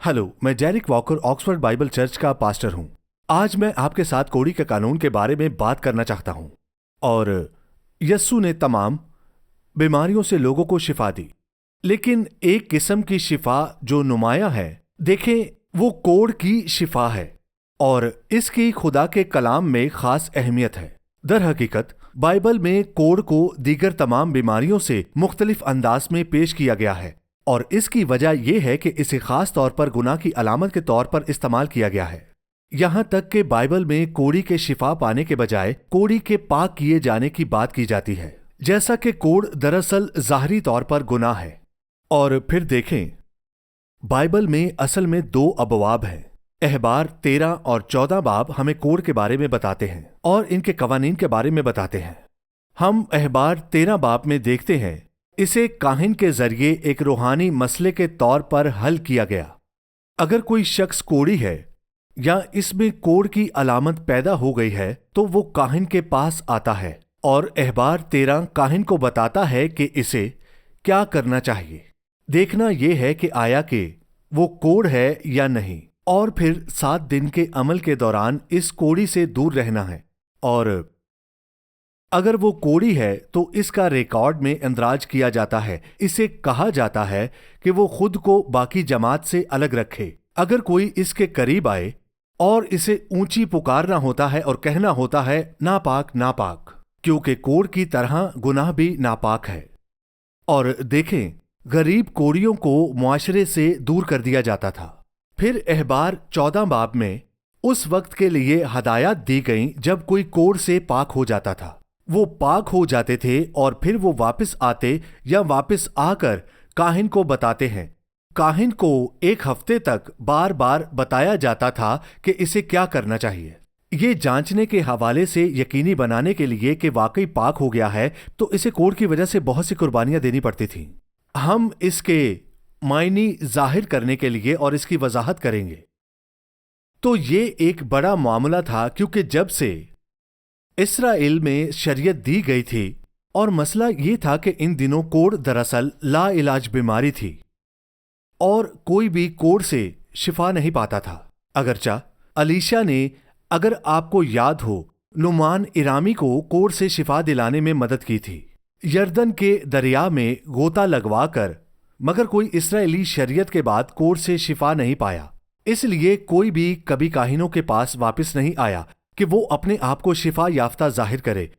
Hello, मैं जेरिक walker Oxford Bible church का pastor हूं। आज मैं आपके साथ कोड़ी के कानून के बारे में बात करना चाहता हूं। और यस्सु ने तमाम बीमारियों से लोगों को शिफा दी, लेकिन एक किस्म की शिफा जो नुमाया है, देखें, वो कोड़ की शिफा है और इसकी खुदा के कलाम में खास अहमियत है। दर हकीकत बाइबल में कोड़ को दीगर तमाम बीमारियों से मुख्तलिफ अंदाज में पेश किया गया है और इसकी वजह यह है कि इसे खास तौर पर गुनाह की अलामत के तौर पर इस्तेमाल किया गया है। यहां तक कि बाइबल में कोड़ी के शिफा पाने के बजाय कोड़ी के पाक किए जाने की बात की जाती है, जैसा कि कोड़ दरअसल ज़ाहरी तौर पर गुनाह है। और फिर देखें, बाइबल में असल में 2 अबवाब हैं। अहबार 13 और 14 बाब हमें कोड़ के बारे में बताते हैं और इनके कवानीन के बारे में बताते हैं। हम अहबार 13 बाब में देखते हैं, इसे काहिन के जरिए एक रूहानी मसले के तौर पर हल किया गया। अगर कोई शख्स कोड़ी है या इसमें कोड़ की अलामत पैदा हो गई है तो वो काहिन के पास आता है और अहबार 13 काहिन को बताता है कि इसे क्या करना चाहिए। देखना यह है कि आया कि वो कोड़ है या नहीं, और फिर 7 दिन के अमल के दौरान इस कोड़ी से दूर रहना है। और अगर वो कोड़ी है तो इसका रिकॉर्ड में इंदराज किया जाता है। इसे कहा जाता है कि वो खुद को बाकी जमात से अलग रखे। अगर कोई इसके करीब आए और इसे ऊंची पुकारना होता है और कहना होता है, नापाक नापाक, क्योंकि कोड़ की तरह गुनाह भी नापाक है। और देखें, गरीब कोड़ियों को मुआशरे से दूर कर दिया जाता था। फिर अहबार 14 बाब में उस वक्त के लिए हदायत दी गई जब कोई कोड़ से पाक हो जाता था। वो पाक हो जाते थे और फिर वो वापस आते या वापस आकर काहिन को बताते हैं। काहिन को 1 हफ्ते तक बार बार बताया जाता था कि इसे क्या करना चाहिए। ये जांचने के हवाले से यकीनी बनाने के लिए कि वाकई पाक हो गया है, तो इसे कोड़ की वजह से बहुत सी कुर्बानियां देनी पड़ती थीं। हम इसके मायनी जाहिर करने के लिए और इसकी वजाहत करेंगे। तो ये एक बड़ा मामला था, क्योंकि जब से इस्राएल में शरीयत दी गई थी, और मसला ये था कि इन दिनों कोड़ दरअसल ला इलाज बीमारी थी और कोई भी कोड़ से शिफा नहीं पाता था। अगरचा अलीशा ने, अगर आपको याद हो, नुमान इरामी को कोड़ से शिफा दिलाने में मदद की थी, यर्दन के दरिया में गोता लगवाकर, मगर कोई इस्राएली शरीयत के बाद कोड़ से शिफा नहीं पाया। इसलिए कोई भी कभी काहिनों के पास वापस नहीं आया कि वो अपने आप को शिफा याफ्ता जाहिर करे।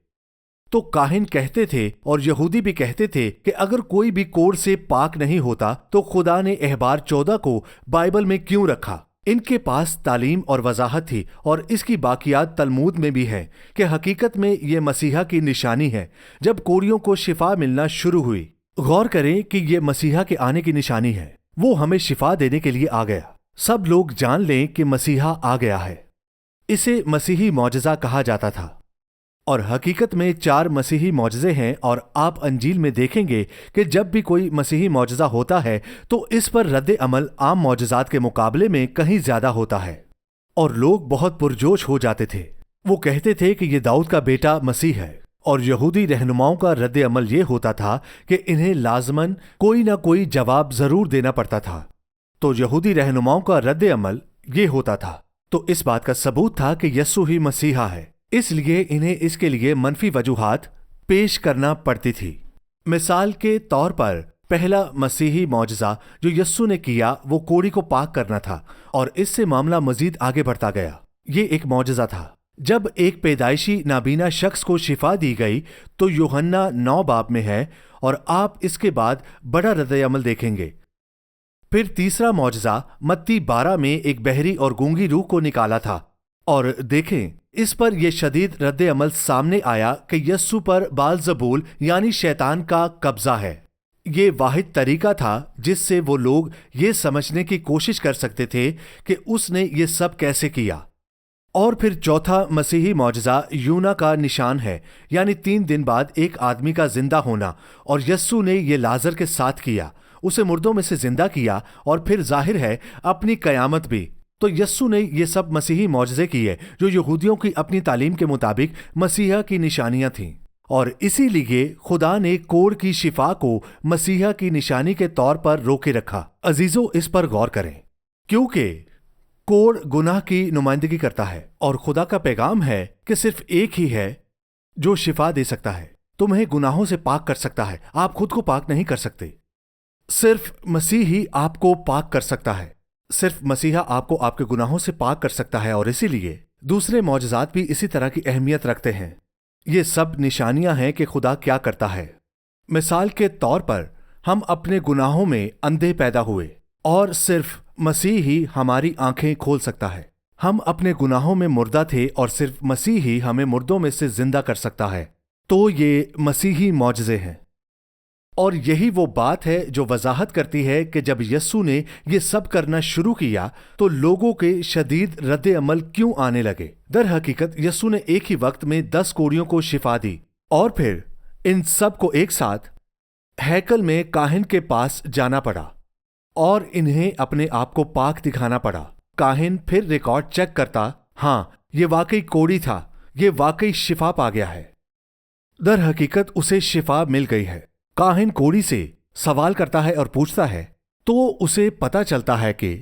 तो काहिन कहते थे और यहूदी भी कहते थे कि अगर कोई भी कोड़ से पाक नहीं होता तो खुदा ने अहबार 14 को बाइबल में क्यों रखा। इनके पास तालीम और वजाहत थी, और इसकी बाकियात तलमूद में भी है कि हकीकत में ये मसीहा की निशानी है जब कोड़ियों को शिफा मिलना शुरू हुई। गौर करें कि ये मसीहा के आने की निशानी है। वो हमें शिफा देने के लिए आ गया। सब लोग जान लें कि मसीहा आ गया है। इसे मसीही मौजज़ा कहा जाता था, और हकीकत में 4 मसीही मौजज़े हैं, और आप अंजील में देखेंगे कि जब भी कोई मसीही मौजज़ा होता है तो इस पर रद्द अमल आम मौजज़ात के मुकाबले में कहीं ज्यादा होता है, और लोग बहुत पुरजोश हो जाते थे। वो कहते थे कि ये दाऊद का बेटा मसीह है, और यहूदी रहनुमाओं का रद्द अमल ये होता था कि इन्हें लाजमन कोई ना कोई जवाब जरूर देना पड़ता था। तो यहूदी रहनुमाओं का रद्द अमल ये होता था, तो इस बात का सबूत था कि यस्सु ही मसीहा है, इसलिए इन्हें इसके लिए मनफी वजूहात पेश करना पड़ती थी। मिसाल के तौर पर पहला मसीही मौजज़ा जो यस्सु ने किया वो कोड़ी को पाक करना था, और इससे मामला मजीद आगे बढ़ता गया। ये एक मौजज़ा था जब एक पैदाइशी नाबीना शख्स को शिफा दी गई, तो यूहन्ना 9 बाब में है, और आप इसके बाद बड़ा रद्द अमल देखेंगे। फिर तीसरा मौजज़ा मत्ती 12 में एक बहरी और गूंगी रूह को निकाला था, और देखें, इस पर यह शदीद रद्द अमल सामने आया कि यस्सु पर बालजबूल यानी शैतान का कब्जा है। ये वाहिद तरीका था जिससे वो लोग ये समझने की कोशिश कर सकते थे कि उसने ये सब कैसे किया। और फिर चौथा मसीही मौजज़ा यूना का निशान है, यानी 3 दिन बाद एक आदमी का जिंदा होना, और यस्सु ने ये लाजर के साथ किया, उसे मुर्दों में से जिंदा किया, और फिर जाहिर है अपनी कयामत भी। तो यस्सु ने ये सब मसीही मौजज़े किए जो यहूदियों की अपनी तालीम के मुताबिक मसीहा की निशानियां थीं, और इसीलिए खुदा ने कोड़ की शिफा को मसीहा की निशानी के तौर पर रोके रखा। अजीजों, इस पर गौर करें। क्योंकि कोड़ गुनाह की नुमाइंदगी करता है और खुदा का पैगाम है कि सिर्फ एक ही है जो शिफा दे सकता है, तुम्हें गुनाहों से पाक कर सकता है। आप खुद को पाक नहीं कर सकते, सिर्फ मसीह ही आपको पाक कर सकता है। सिर्फ मसीहा आपको आपके गुनाहों से पाक कर सकता है, और इसीलिए दूसरे मौजज़ात भी इसी तरह की अहमियत रखते हैं। ये सब निशानियां हैं कि खुदा क्या करता है। मिसाल के तौर पर हम अपने गुनाहों में अंधे पैदा हुए और सिर्फ मसीह ही हमारी आंखें खोल सकता है। हम अपने गुनाहों में मुर्दा थे और सिर्फ मसीह ही हमें मुर्दों में से जिंदा कर सकता है। तो ये मसीही मौजज़े हैं, और यही वो बात है जो वजाहत करती है कि जब यस्सु ने ये सब करना शुरू किया तो लोगों के शदीद रद्द अमल क्यों आने लगे। दर हकीकत यस्सु ने एक ही वक्त में 10 कोढ़ियों को शिफा दी, और फिर इन सब को एक साथ हैकल में काहिन के पास जाना पड़ा और इन्हें अपने आप को पाक दिखाना पड़ा। काहिन फिर रिकॉर्ड चेक करता, हाँ ये वाकई कोढ़ी था, ये वाकई शिफा पा गया है। दर हकीकत उसे शिफा मिल गई है। काहिन कोढ़ी से सवाल करता है और पूछता है, तो उसे पता चलता है कि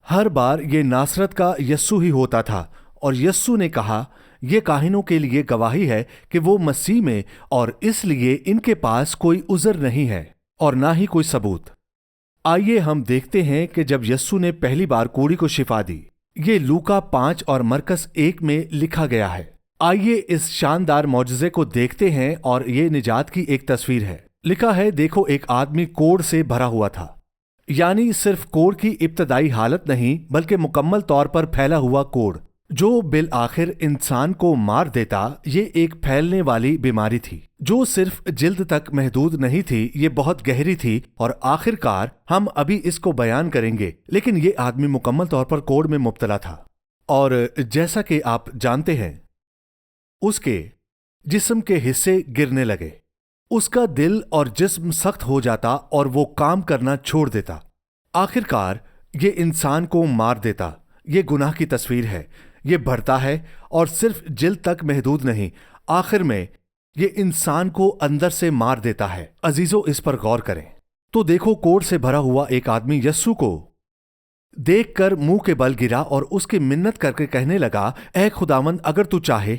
हर बार ये नासरत का यस्सु ही होता था, और यस्सु ने कहा ये काहिनों के लिए गवाही है कि वो मसीह में, और इसलिए इनके पास कोई उज़र नहीं है और ना ही कोई सबूत। आइए हम देखते हैं कि जब यस्सु ने पहली बार कोढ़ी को शिफा दी। ये लूका 5 और मरकस 1 में लिखा गया है। आइए इस शानदार मौजज़े को देखते हैं, और ये निजात की एक तस्वीर है। लिखा है, देखो एक आदमी कोढ़ से भरा हुआ था, यानी सिर्फ कोढ़ की इब्तदाई हालत नहीं बल्कि मुकम्मल तौर पर फैला हुआ कोढ़ जो बिल आखिर इंसान को मार देता। ये एक फैलने वाली बीमारी थी जो सिर्फ जिल्द तक महदूद नहीं थी, ये बहुत गहरी थी, और आखिरकार हम अभी इसको बयान करेंगे। लेकिन ये आदमी मुकम्मल तौर पर कोढ़ में मुब्तला था, और जैसा कि आप जानते हैं उसके जिस्म के हिस्से गिरने लगे। उसका दिल और जिस्म सख्त हो जाता और वो काम करना छोड़ देता। आखिरकार ये इंसान को मार देता। ये गुनाह की तस्वीर है। ये बढ़ता है और सिर्फ जिल्द तक महदूद नहीं, आखिर में ये इंसान को अंदर से मार देता है। अजीजों, इस पर गौर करें तो देखो, कोढ़ से भरा हुआ एक आदमी यस्सु को देखकर मुंह के बल गिरा और उसकी मिन्नत करके कहने लगा, ऐ खुदावंद, अगर तू चाहे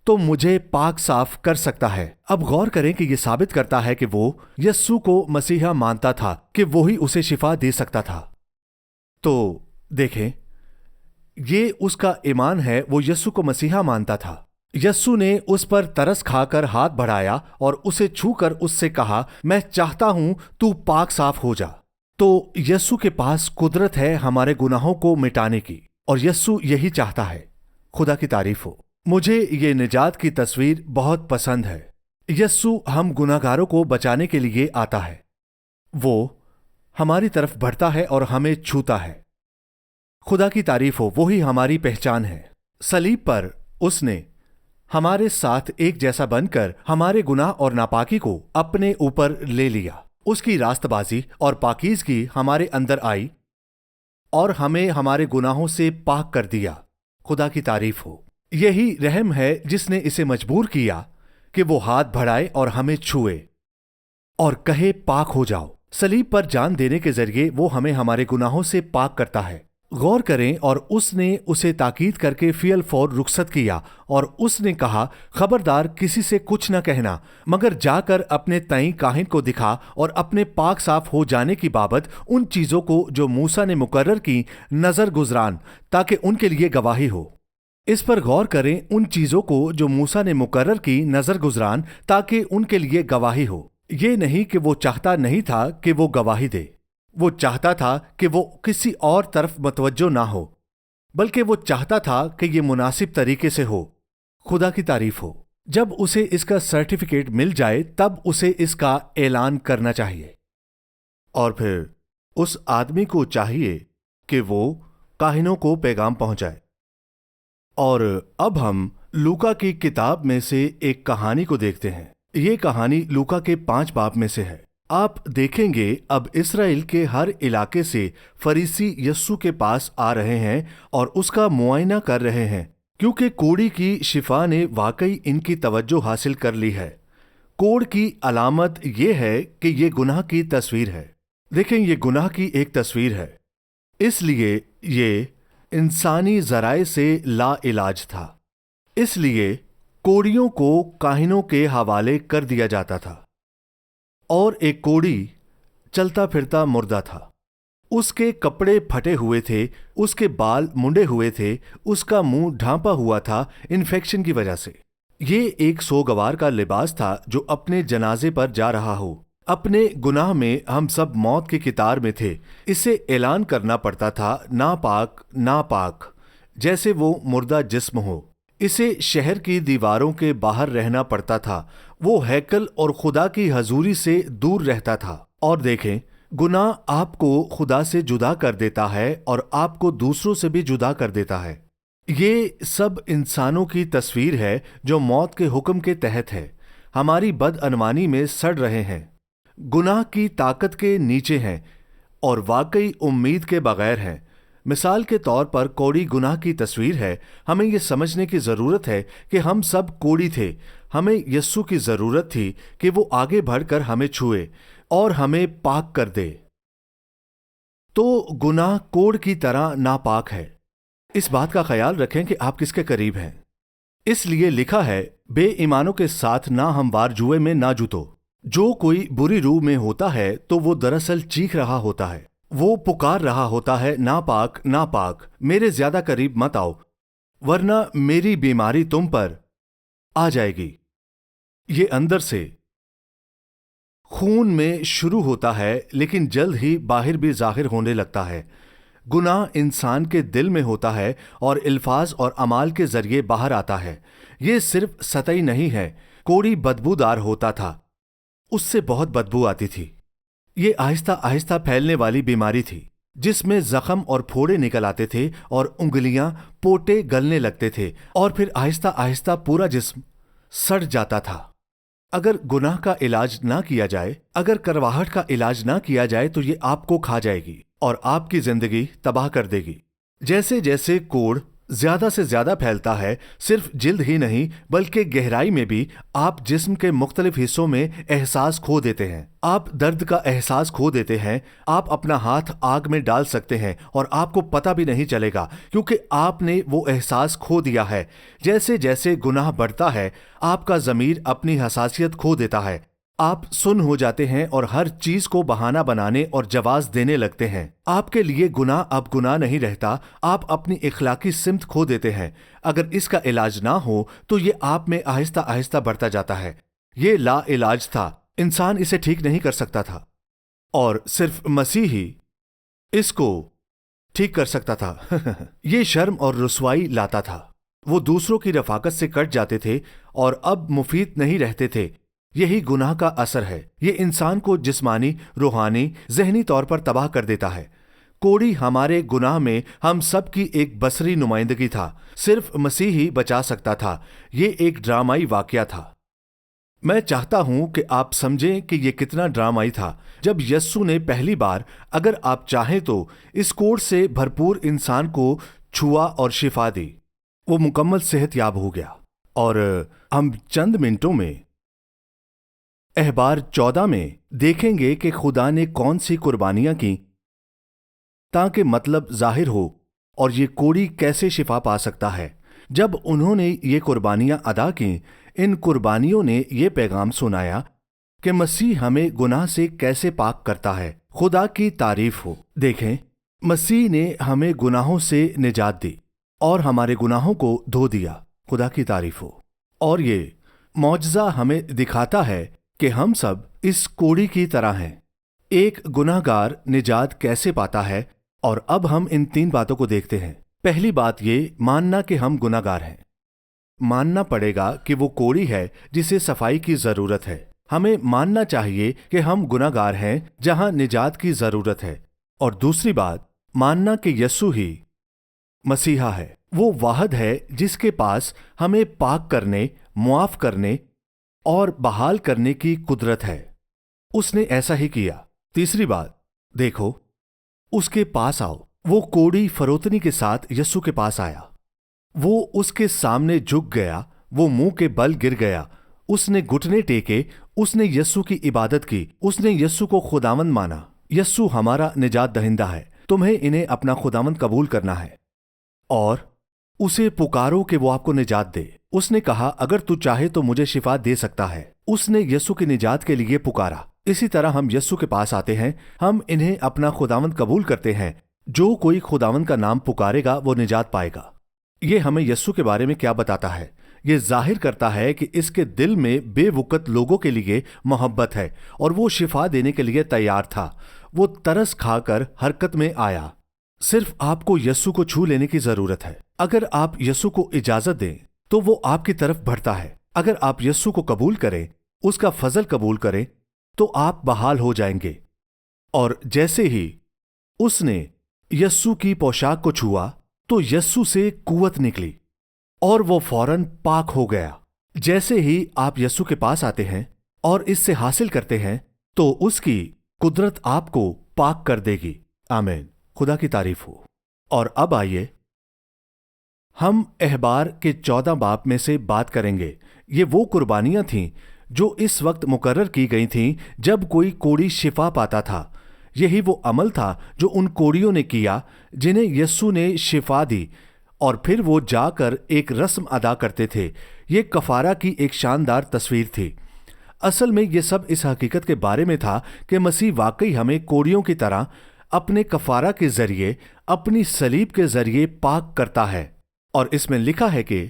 तो मुझे पाक साफ कर सकता है। अब गौर करें कि यह साबित करता है कि वो यस्सु को मसीहा मानता था, कि वो ही उसे शिफा दे सकता था। तो देखें, ये उसका ईमान है। वो यस्सु को मसीहा मानता था। यस्सु ने उस पर तरस खाकर हाथ बढ़ाया और उसे छूकर उससे कहा, मैं चाहता हूं तू पाक साफ हो जा। तो यस्सु के पास कुदरत है हमारे गुनाहों को मिटाने की, और यस्सु यही चाहता है। खुदा की तारीफ हो। मुझे ये निजात की तस्वीर बहुत पसंद है। यस्सु हम गुनाहगारों को बचाने के लिए आता है। वो हमारी तरफ बढ़ता है और हमें छूता है। खुदा की तारीफ हो, वो ही हमारी पहचान है। सलीब पर उसने हमारे साथ एक जैसा बनकर हमारे गुनाह और नापाकी को अपने ऊपर ले लिया। उसकी रास्तबाजी और पाकीज़गी हमारे अंदर आई और हमें हमारे गुनाहों से पाक कर दिया। खुदा की तारीफ हो। यही रहम है जिसने इसे मजबूर किया कि वो हाथ बढ़ाए और हमें छुए और कहे, पाक हो जाओ। सलीब पर जान देने के जरिए वो हमें हमारे गुनाहों से पाक करता है। गौर करें, और उसने उसे ताकीद करके फियल फौर रुखसत किया, और उसने कहा, खबरदार किसी से कुछ न कहना, मगर जाकर अपने तई काहिन को दिखा और अपने पाक साफ हो जाने की बाबत उन चीज़ों को जो मूसा ने मुकर्रर की नज़र गुजरान, ताकि उनके लिए गवाही हो। इस पर गौर करें, उन चीज़ों को जो मूसा ने मुकर्रर की नज़र गुजरान, ताकि उनके लिए गवाही हो। ये नहीं कि वो चाहता नहीं था कि वो गवाही दे, वो चाहता था कि वो किसी और तरफ मतवज्जो ना हो, बल्कि वो चाहता था कि ये मुनासिब तरीके से हो। खुदा की तारीफ हो। जब उसे इसका सर्टिफिकेट मिल जाए तब उसे इसका ऐलान करना चाहिए, और फिर उस आदमी को चाहिए कि वो काहिनों को पैगाम पहुंचाए। और अब हम लूका की किताब में से एक कहानी को देखते हैं। ये कहानी लूका के 5 बाब में से है। आप देखेंगे, अब इस्राएल के हर इलाके से फरीसी यस्सु के पास आ रहे हैं और उसका मुआयना कर रहे हैं, क्योंकि कोढ़ी की शिफा ने वाकई इनकी तवज्जो हासिल कर ली है। कोढ़ की अलामत ये है कि ये गुनाह की तस्वीर है। देखें, ये गुनाह की एक तस्वीर है। اس لیے یہ انسانی ذرائع سے لا علاج تھا، اس لیے کوڑیوں کو کاہنوں کے حوالے کر دیا جاتا تھا، اور ایک کوڑی چلتا پھرتا مردہ تھا، اس کے کپڑے پھٹے ہوئے تھے، اس کے بال منڈے ہوئے تھے، اس کا منہ ڈھانپا ہوا تھا انفیکشن کی وجہ سے۔ یہ ایک سوگوار کا لباس تھا جو اپنے جنازے پر جا رہا ہو۔ اپنے گناہ میں ہم سب موت کی کتار میں تھے، اسے اعلان کرنا پڑتا تھا ناپاک ناپاک، جیسے وہ مردہ جسم ہو۔ اسے شہر کی دیواروں کے باہر رہنا پڑتا تھا، وہ ہیکل اور خدا کی حضوری سے دور رہتا تھا۔ اور دیکھیں، گناہ آپ کو خدا سے جدا کر دیتا ہے اور آپ کو دوسروں سے بھی جدا کر دیتا ہے۔ یہ سب انسانوں کی تصویر ہے جو موت کے حکم کے تحت ہے، ہماری بدعنوانی میں سڑ رہے ہیں، گناہ کی طاقت کے نیچے ہیں اور واقعی امید کے بغیر ہیں۔ مثال کے طور پر کوڑی گناہ کی تصویر ہے۔ ہمیں یہ سمجھنے کی ضرورت ہے کہ ہم سب کوڑی تھے، ہمیں یسوع کی ضرورت تھی کہ وہ آگے بڑھ کر ہمیں چھوئے اور ہمیں پاک کر دے۔ تو گناہ کوڑ کی طرح ناپاک ہے۔ اس بات کا خیال رکھیں کہ آپ کس کے قریب ہیں۔ اس لیے لکھا ہے، بے ایمانوں کے ساتھ نہ ہموار جوئے میں نہ جوتو۔ جو کوئی بری روح میں ہوتا ہے تو وہ دراصل چیخ رہا ہوتا ہے، وہ پکار رہا ہوتا ہے ناپاک ناپاک، میرے زیادہ قریب مت آؤ ورنہ میری بیماری تم پر آ جائے گی۔ یہ اندر سے خون میں شروع ہوتا ہے لیکن جلد ہی باہر بھی ظاہر ہونے لگتا ہے۔ گناہ انسان کے دل میں ہوتا ہے اور الفاظ اور اعمال کے ذریعے باہر آتا ہے۔ یہ صرف سطحی نہیں ہے۔ کوڑی بدبودار ہوتا تھا، اس سے بہت بدبو آتی تھی۔ یہ آہستہ آہستہ پھیلنے والی بیماری تھی جس میں زخم اور پھوڑے نکل آتے تھے اور انگلیاں پوٹے گلنے لگتے تھے اور پھر آہستہ آہستہ پورا جسم سڑ جاتا تھا۔ اگر گناہ کا علاج نہ کیا جائے، اگر کرواہٹ کا علاج نہ کیا جائے تو یہ آپ کو کھا جائے گی اور آپ کی زندگی تباہ کر دے گی۔ جیسے جیسے کوڑ زیادہ سے زیادہ پھیلتا ہے، صرف جلد ہی نہیں بلکہ گہرائی میں بھی، آپ جسم کے مختلف حصوں میں احساس کھو دیتے ہیں۔ آپ درد کا احساس کھو دیتے ہیں، آپ اپنا ہاتھ آگ میں ڈال سکتے ہیں اور آپ کو پتہ بھی نہیں چلے گا کیونکہ آپ نے وہ احساس کھو دیا ہے۔ جیسے جیسے گناہ بڑھتا ہے، آپ کا ضمیر اپنی حساسیت کھو دیتا ہے، آپ سن ہو جاتے ہیں اور ہر چیز کو بہانہ بنانے اور جواز دینے لگتے ہیں۔ آپ کے لیے گناہ اب گناہ نہیں رہتا، آپ اپنی اخلاقی سمت کھو دیتے ہیں۔ اگر اس کا علاج نہ ہو تو یہ آپ میں آہستہ آہستہ بڑھتا جاتا ہے۔ یہ لا علاج تھا، انسان اسے ٹھیک نہیں کر سکتا تھا اور صرف مسیح ہی اس کو ٹھیک کر سکتا تھا۔ یہ شرم اور رسوائی لاتا تھا۔ وہ دوسروں کی رفاقت سے کٹ جاتے تھے اور اب مفید نہیں رہتے تھے۔ یہی گناہ کا اثر ہے، یہ انسان کو جسمانی، روحانی، ذہنی طور پر تباہ کر دیتا ہے۔ کوڑی ہمارے گناہ میں ہم سب کی ایک بصری نمائندگی تھا، صرف مسیح ہی بچا سکتا تھا۔ یہ ایک ڈرامائی واقعہ تھا۔ میں چاہتا ہوں کہ آپ سمجھیں کہ یہ کتنا ڈرامائی تھا جب یسوع نے پہلی بار، اگر آپ چاہیں تو، اس کوڑ سے بھرپور انسان کو چھوا اور شفا دی۔ وہ مکمل صحت یاب ہو گیا۔ اور ہم چند منٹوں میں احبار 14 میں دیکھیں گے کہ خدا نے کون سی قربانیاں کی تاکہ مطلب ظاہر ہو اور یہ کوڑی کیسے شفا پا سکتا ہے۔ جب انہوں نے یہ قربانیاں ادا کیں، ان قربانیوں نے یہ پیغام سنایا کہ مسیح ہمیں گناہ سے کیسے پاک کرتا ہے۔ خدا کی تعریف ہو۔ دیکھیں، مسیح نے ہمیں گناہوں سے نجات دی اور ہمارے گناہوں کو دھو دیا۔ خدا کی تعریف ہو۔ اور یہ معجزہ ہمیں دکھاتا ہے کہ ہم سب اس کوڑی کی طرح ہیں۔ ایک گناہ گار نجات کیسے پاتا ہے؟ اور اب ہم ان 3 باتوں کو دیکھتے ہیں۔ پہلی بات یہ ماننا کہ ہم گناہ گار ہیں۔ ماننا پڑے گا کہ وہ کوڑی ہے جسے صفائی کی ضرورت ہے۔ ہمیں ماننا چاہیے کہ ہم گناہ گار ہیں جہاں نجات کی ضرورت ہے۔ اور دوسری بات، ماننا کہ یسوع ہی مسیحا ہے، وہ واحد ہے جس کے پاس ہمیں پاک کرنے، معاف کرنے اور بحال کرنے کی قدرت ہے۔ اس نے ایسا ہی کیا۔ تیسری بات، دیکھو، اس کے پاس آؤ۔ وہ کوڑی فروتنی کے ساتھ یسوع کے پاس آیا۔ وہ اس کے سامنے جھک گیا، وہ منہ کے بل گر گیا، اس نے گھٹنے ٹیکے، اس نے یسوع کی عبادت کی، اس نے یسوع کو خداوند مانا۔ یسوع ہمارا نجات دہندہ ہے۔ तुम्हें इन्हें अपना खुदावंद कबूल करना है और उसे पुकारो कि वो आपको निजात दे। उसने कहा, अगर तू चाहे तो मुझे शिफा दे सकता है। उसने यीशु की निजात के लिए पुकारा। इसी तरह हम यीशु के पास आते हैं, हम इन्हें अपना खुदावंद कबूल करते हैं। जो कोई खुदावंद का नाम पुकारेगा वो निजात पाएगा। ये हमें यीशु के बारे में क्या बताता है? ये जाहिर करता है कि इसके दिल में बेवकूफ लोगों के लिए मोहब्बत है और वो शिफा देने के लिए तैयार था। वो तरस खाकर हरकत में आया। सिर्फ आपको यीशु को छू लेने की जरूरत है। अगर आप यीशु को इजाजत दें तो वो आपकी तरफ बढ़ता है। अगर आप यीशु को कबूल करें, उसका फजल कबूल करें, तो आप बहाल हो जाएंगे। और जैसे ही उसने यीशु की पोशाक को छुआ तो यीशु से कुव्वत निकली और वो फौरन पाक हो गया। जैसे ही आप यीशु के पास आते हैं और इससे हासिल करते हैं तो उसकी कुदरत आपको पाक कर देगी। आमीन। खुदा की तारीफ हो। और अब आइए हम अहबार के 14 बाब में से बात करेंगे। ये वो कुर्बानियां थीं जो इस वक्त मुकर्रर की गई थीं जब कोई कोढ़ी शिफा पाता था। यही वो अमल था जो उन कोढ़ियों ने किया जिन्हें यीशु ने शिफा दी, और फिर वो जाकर एक रस्म अदा करते थे। ये कफारा की एक शानदार तस्वीर थी। असल में ये सब इस हकीकत के बारे में था कि मसीह वाकई हमें कोढ़ियों की तरह अपने कफारा के जरिए, अपनी सलीब के जरिए पाक करता है। और इसमें लिखा है कि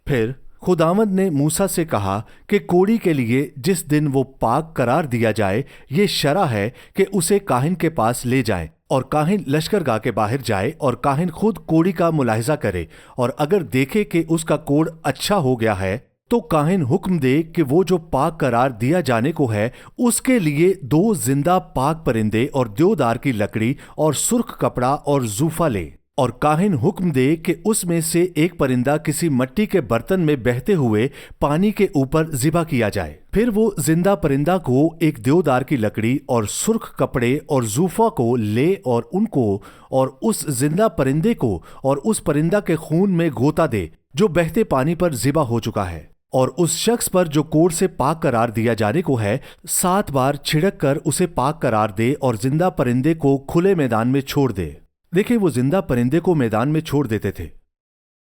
फिर खुदावंद ने मूसा से कहा कि कोढ़ी के लिए जिस दिन वो पाक करार दिया जाए, ये शरा है कि उसे काहिन के पास ले जाएं, और काहिन लश्करगाह के बाहर जाए और काहिन खुद कोढ़ी का मुलाहिजा करे, और अगर देखे कि उसका कोढ़ अच्छा हो गया है तो काहिन हुक्म दे कि वो जो पाक करार दिया जाने को है उसके लिए 2 जिंदा पाक परिंदे और देवदार की लकड़ी और सुर्ख कपड़ा और जूफा ले, और काहिन हुक्म दे कि उसमें से एक परिंदा किसी मिट्टी के बर्तन में बहते हुए पानी के ऊपर ज़िबा किया जाए। फिर वो जिंदा परिंदा को एक देवदार की लकड़ी और सुर्ख कपड़े और जूफा को ले और उनको और उस जिंदा परिंदे को और उस परिंदा के खून में गोता दे जो बहते पानी पर ज़िबा हो चुका है, और उस शख्स पर जो कोढ़ से पाक करार दिया जाने को है 7 बार छिड़क कर उसे पाक करार दे और जिंदा परिंदे को खुले मैदान में छोड़ दे। देखिए, वो जिंदा परिंदे को मैदान में छोड़ देते थे,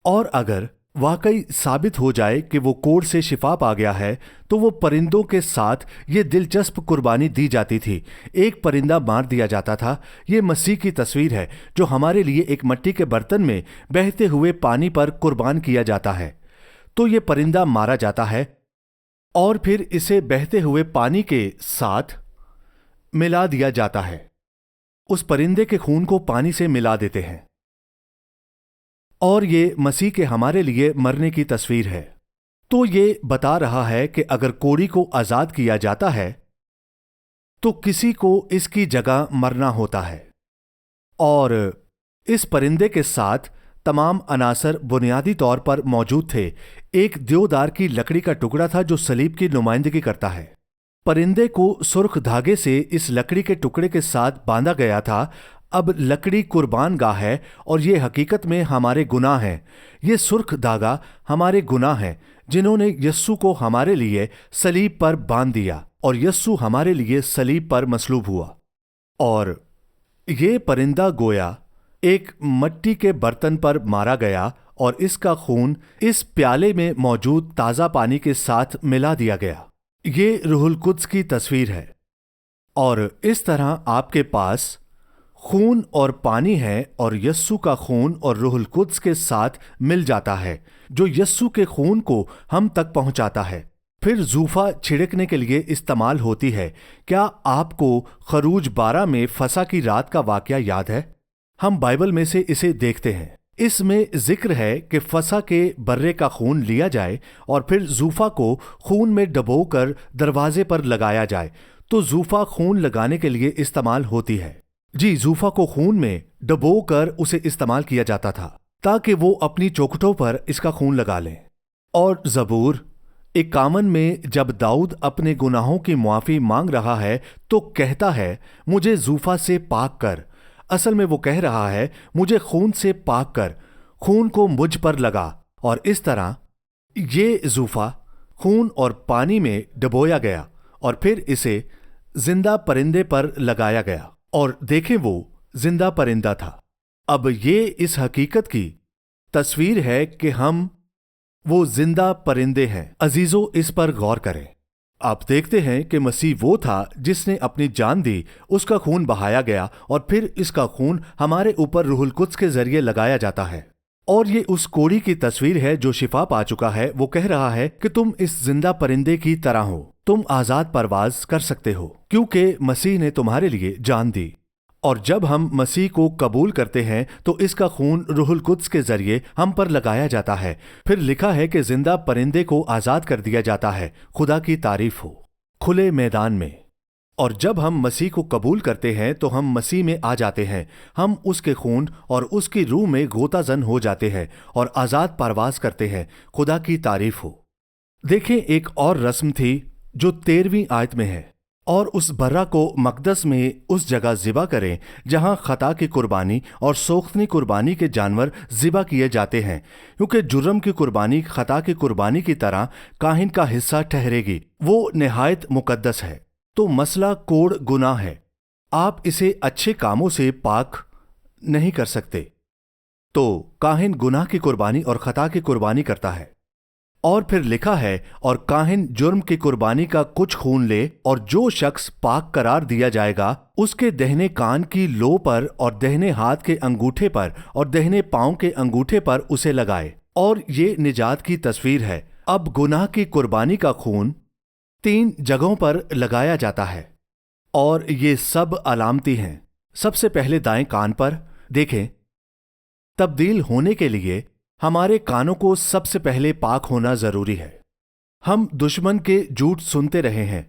और अगर वाकई साबित हो जाए कि वो कोढ़ से शिफा पा गया है तो वो परिंदों के साथ ये दिलचस्प कुर्बानी दी जाती थी। एक परिंदा मार दिया जाता था। ये मसीह की तस्वीर है जो हमारे लिए एक मिट्टी के बर्तन में बहते हुए पानी पर कुर्बान किया जाता है। तो ये परिंदा मारा जाता है और फिर इसे बहते हुए पानी के साथ मिला दिया जाता है। उस परिंदे के खून को पानी से मिला देते हैं, और ये मसीह के हमारे लिए मरने की तस्वीर है। तो ये बता रहा है कि अगर कोढ़ी को आजाद किया जाता है तो किसी को इसकी जगह मरना होता है, और इस परिंदे के साथ तमाम अनासर बुनियादी तौर पर मौजूद थे। एक देवदार की लकड़ी का टुकड़ा था जो सलीब की नुमाइंदगी करता है। परिंदे को सुर्ख धागे से इस लकड़ी के टुकड़े के साथ बांधा गया था। अब लकड़ी कुर्बान गाह है, और ये हकीकत में हमारे गुनाह हैं। ये सुर्ख धागा हमारे गुनाह हैं जिन्होंने यस्सु को हमारे लिए सलीब पर बांध दिया, और यस्सु हमारे लिए सलीब पर मसलूब हुआ। और ये परिंदा गोया एक मिट्टी के बर्तन पर मारा गया, और इसका खून इस प्याले में मौजूद ताज़ा पानी के साथ मिला दिया गया। ये रूहुल कुद्स की तस्वीर है, और इस तरह आपके पास खून और पानी है, और यस्सु का खून और रूहुल कुद्स के साथ मिल जाता है जो यस्सु के खून को हम तक पहुंचाता है। फिर जूफा छिड़कने के लिए इस्तेमाल होती है। क्या आपको खरूज 12 में फसा की रात का वाकया याद है? हम बाइबल में से इसे देखते हैं। इसमें जिक्र है कि फसा के बर्रे का खून लिया जाए और फिर जूफा को खून में डबोकर दरवाजे पर लगाया जाए। तो जूफा खून लगाने के लिए इस्तेमाल होती है। जी, जूफा को खून में डबोकर उसे इस्तेमाल किया जाता था ताकि वो अपनी चौखटों पर इसका खून लगा लें। और ज़बूर 51 में जब दाऊद अपने गुनाहों की मुआफ़ी मांग रहा है तो कहता है, मुझे जूफा से पाक कर। असल में वो कह रहा है, मुझे खून से पाक कर, खून को मुझ पर लगा। और इस तरह ये जूफा खून और पानी में डबोया गया और फिर इसे जिंदा परिंदे पर लगाया गया। और देखें, वो जिंदा परिंदा था। अब ये इस हकीकत की तस्वीर है कि हम वो जिंदा परिंदे हैं। अजीजों, इस पर गौर करें। आप देखते हैं कि मसीह वो था जिसने अपनी जान दी, उसका खून बहाया गया और फिर इसका खून हमारे ऊपर रूहुल कुद्स के जरिए लगाया जाता है। और ये उस कोढ़ी की तस्वीर है जो शिफा पा चुका है। वो कह रहा है कि तुम इस जिंदा परिंदे की तरह हो, तुम आजाद परवाज कर सकते हो क्योंकि मसीह ने तुम्हारे लिए जान दी। और जब हम मसीह को कबूल करते हैं तो इसका खून रूहुल कुद्स के जरिए हम पर लगाया जाता है। फिर लिखा है कि जिंदा परिंदे को आजाद कर दिया जाता है। खुदा की तारीफ हो। खुले मैदान में। और जब हम मसीह को कबूल करते हैं तो हम मसीह में आ जाते हैं। हम उसके खून और उसकी रूह में गोताजन हो जाते हैं और आजाद परवाज करते हैं। खुदा की तारीफ हो। देखें, एक और रस्म थी जो 13वीं आयत में है। और उस बर्रा को मकदस में उस जगह ज़िबा करें जहां खता की कुर्बानी और सोख्तनी कुर्बानी के जानवर ज़िबा किए जाते हैं, क्योंकि जुर्म की कुर्बानी खता की कुर्बानी की तरह काहिन का हिस्सा ठहरेगी। वो निहायत मुकद्दस है। तो मसला कोड़ गुनाह है। आप इसे अच्छे कामों से पाक नहीं कर सकते। तो काहिन गुनाह की कुर्बानी और खता की कुर्बानी करता है। और फिर लिखा है, और काहिन जुर्म की कुर्बानी का कुछ खून ले, और जो शख्स पाक करार दिया जाएगा उसके दहने कान की लो पर और दहने हाथ के अंगूठे पर और दहने पांव के अंगूठे पर उसे लगाए। और ये निजात की तस्वीर है। अब गुनाह की कुर्बानी का खून 3 जगहों पर लगाया जाता है और ये सब अलामती हैं। सबसे पहले दाएं कान पर। देखें, तब्दील होने के लिए हमारे कानों को सबसे पहले पाक होना जरूरी है। हम दुश्मन के झूठ सुनते रहे हैं।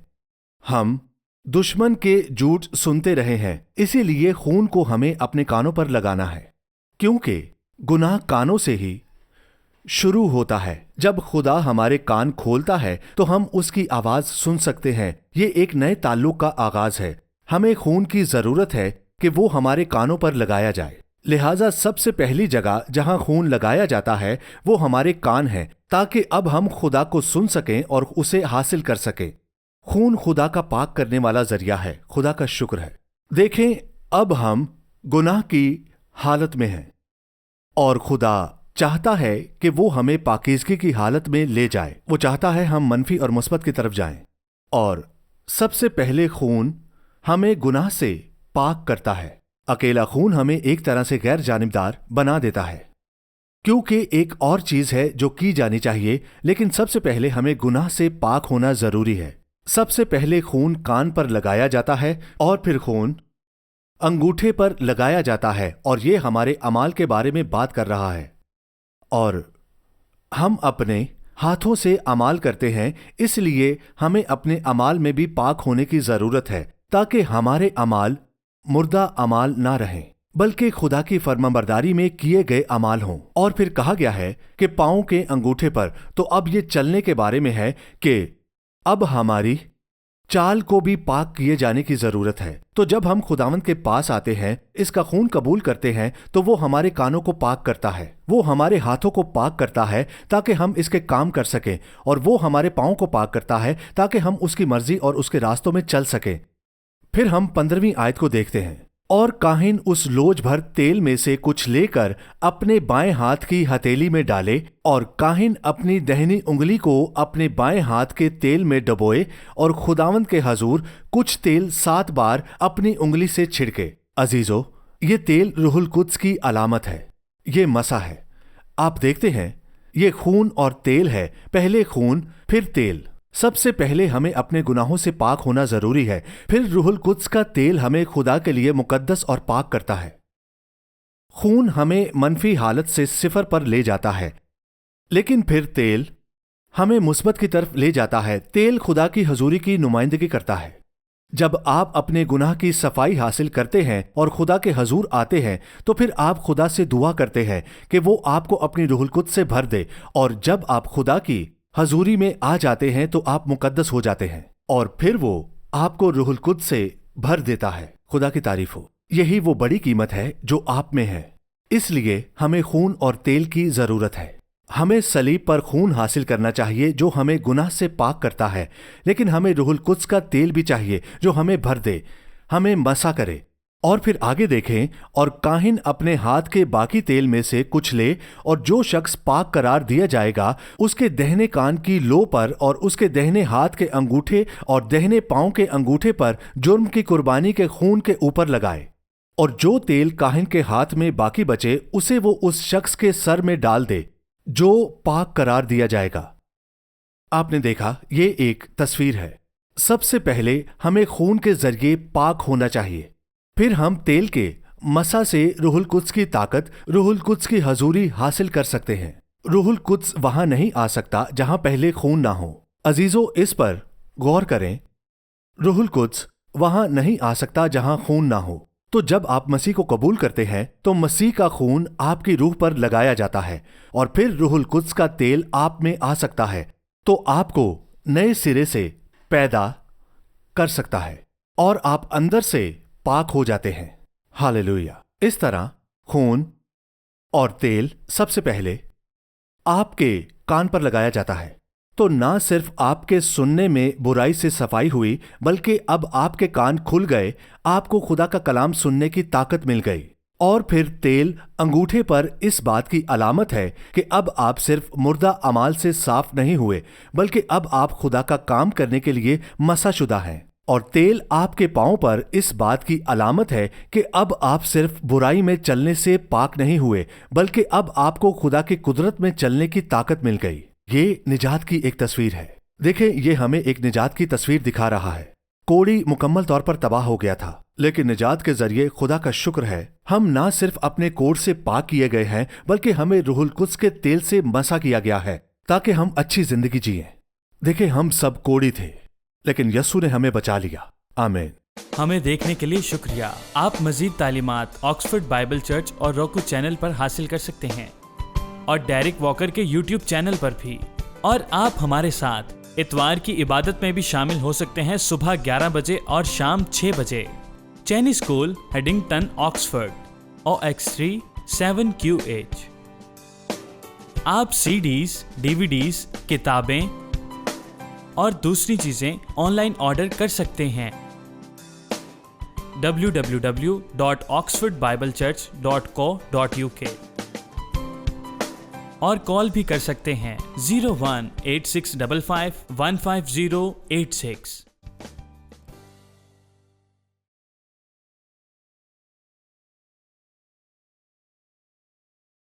हम दुश्मन के झूठ सुनते रहे हैं, इसीलिए खून को हमें अपने कानों पर लगाना है, क्योंकि गुनाह कानों से ही शुरू होता है। जब खुदा हमारे कान खोलता है तो हम उसकी आवाज सुन सकते हैं। ये एक नए ताल्लुक का आगाज है। हमें खून की जरूरत है कि वो हमारे कानों पर लगाया जाए। लिहाजा सबसे पहली जगह जहां खून लगाया जाता है वो हमारे कान है, ताकि अब हम खुदा को सुन सकें और उसे हासिल कर सकें। खून खुदा का पाक करने वाला जरिया है। खुदा का शुक्र है। देखें, अब हम गुनाह की हालत में हैं और खुदा चाहता है कि वो हमें पाकीज़गी की हालत में ले जाए। वो चाहता है हम मनफी और मुस्बत की तरफ जाएं। और सबसे पहले खून हमें गुनाह से पाक करता है। अकेला खून हमें एक तरह से गैर जानिबदार बना देता है, क्योंकि एक और चीज है जो की जानी चाहिए, लेकिन सबसे पहले हमें गुनाह से पाक होना जरूरी है। सबसे पहले खून कान पर लगाया जाता है और फिर खून अंगूठे पर लगाया जाता है, और ये हमारे अमाल के बारे में बात कर रहा है। और हम अपने हाथों से अमाल करते हैं, इसलिए हमें अपने अमाल में भी पाक होने की जरूरत है, ताकि हमारे अमाल मुर्दा अमाल ना रहें, बल्कि खुदा की फरमाबरदारी में किए गए अमाल हों। और फिर कहा गया है कि पांव के अंगूठे पर। तो अब ये चलने के बारे में है कि अब हमारी चाल को भी पाक किए जाने की जरूरत है। तो जब हम खुदावंद के पास आते हैं, इसका खून कबूल करते हैं, तो वो हमारे कानों को पाक करता है, वो हमारे हाथों को पाक करता है ताकि हम इसके काम कर सकें, और वो हमारे पांव को पाक करता है ताकि हम उसकी मर्जी और उसके रास्तों में चल सकें। फिर हम 15वीं आयत को देखते हैं। और काहिन उस लोज भर तेल में से कुछ लेकर अपने बाएं हाथ की हथेली में डाले, और काहिन अपनी दहनी उंगली को अपने बाएं हाथ के तेल में डबोए, और खुदावंद के हजूर कुछ तेल 7 बार अपनी उंगली से छिड़के। अजीजों, ये तेल रूहुल कुद्स की अलामत है। ये मसा है। आप देखते हैं, ये खून और तेल है। पहले खून, फिर तेल। सबसे पहले हमें अपने गुनाहों से पाक होना जरूरी है, फिर रूहुल कुद्स का तेल हमें खुदा के लिए मुकद्दस और पाक करता है। खून हमें मनफी हालत से सिफर पर ले जाता है, लेकिन फिर तेल हमें मुस्बत की तरफ ले जाता है। तेल खुदा की हजूरी की नुमाइंदगी करता है। जब आप अपने गुनाह की सफाई हासिल करते हैं और खुदा के हजूर आते हैं, तो फिर आप खुदा से दुआ करते हैं कि वो आपको अपनी रूहुल कुद्स से भर दे, और जब आप खुदा की हजूरी में आ जाते हैं तो आप मुकद्दस हो जाते हैं, और फिर वो आपको रूहुल कुद्स से भर देता है। खुदा की तारीफ हो। यही वो बड़ी कीमत है जो आप में है। इसलिए हमें खून और तेल की जरूरत है। हमें सलीब पर खून हासिल करना चाहिए जो हमें गुनाह से पाक करता है, लेकिन हमें रूहुल कुद्स का तेल भी चाहिए जो हमें भर दे, हमें मसा करे। और फिर आगे देखें, और काहिन अपने हाथ के बाकी तेल में से कुछ ले, और जो शख्स पाक करार दिया जाएगा उसके दाहिने कान की लो पर और उसके दाहिने हाथ के अंगूठे और दाहिने पांव के अंगूठे पर जुर्म की कुर्बानी के खून के ऊपर लगाए, और जो तेल काहिन के हाथ में बाकी बचे उसे वो उस शख्स के सर में डाल दे जो पाक करार दिया जाएगा। आपने देखा, ये एक तस्वीर है। सबसे पहले हमें खून के जरिए पाक होना चाहिए, फिर हम तेल के मसा से रूहुल कुद्स की ताकत, रूहुल कुद्स की हजूरी हासिल कर सकते हैं। रूहुल कुद्स वहां नहीं आ सकता जहां पहले खून ना हो। अजीजों, इस पर गौर करें, रूहुल कुद्स वहां नहीं आ सकता जहां खून ना हो। तो जब आप मसीह को कबूल करते हैं तो मसीह का खून आपकी रूह पर लगाया जाता है, और फिर रूहुल कुद्स का तेल आप में आ सकता है, तो आपको नए सिरे से पैदा कर सकता है और आप अंदर से पाक हो जाते हैं। हालेलुया। इस तरह खून और तेल सबसे पहले आपके कान पर लगाया जाता है, तो ना सिर्फ आपके सुनने में बुराई से सफाई हुई, बल्कि अब आपके कान खुल गए, आपको खुदा का कलाम सुनने की ताकत मिल गई। और फिर तेल अंगूठे पर इस बात की अलामत है कि अब आप सिर्फ मुर्दा अमाल से साफ नहीं हुए, बल्कि अब आप खुदा का काम करने के लिए मसाशुदा हैं। और तेल आपके पांव पर इस बात की अलामत है कि अब आप सिर्फ बुराई में चलने से पाक नहीं हुए, बल्कि अब आपको खुदा की कुदरत में चलने की ताकत मिल गई। ये निजात की एक तस्वीर है। देखें, ये हमें एक निजात की तस्वीर दिखा रहा है। कोड़ी मुकम्मल तौर पर तबाह हो गया था, लेकिन निजात के जरिए खुदा का शुक्र है, हम ना सिर्फ अपने कोड़ से पाक किए गए हैं, बल्कि हमें रूहुल कुद्स के तेल से मसा किया गया है ताकि हम अच्छी जिंदगी जिएं। देखें, हम सब कोड़ी थे, लेकिन यस्सु ने हमें बचा लिया। आमीन। हमें देखने के लिए शुक्रिया। आप मजीद तालीमात ऑक्सफोर्ड बाइबल चर्च और roku चैनल पर हासिल कर सकते हैं, और डेरिक वॉकर के YouTube चैनल पर भी। और आप हमारे साथ इतवार की इबादत में भी शामिल हो सकते हैं, सुबह 11 बजे और शाम 6 बजे। चैनी स्कूल, हेडिंगटन, ऑक्सफोर्ड, OX3 7QH। आप CDs, DVDs, किताबें और दूसरी चीजें ऑनलाइन ऑर्डर कर सकते हैं www.oxfordbiblechurch.co.uk, और कॉल भी कर सकते हैं 018655 15086।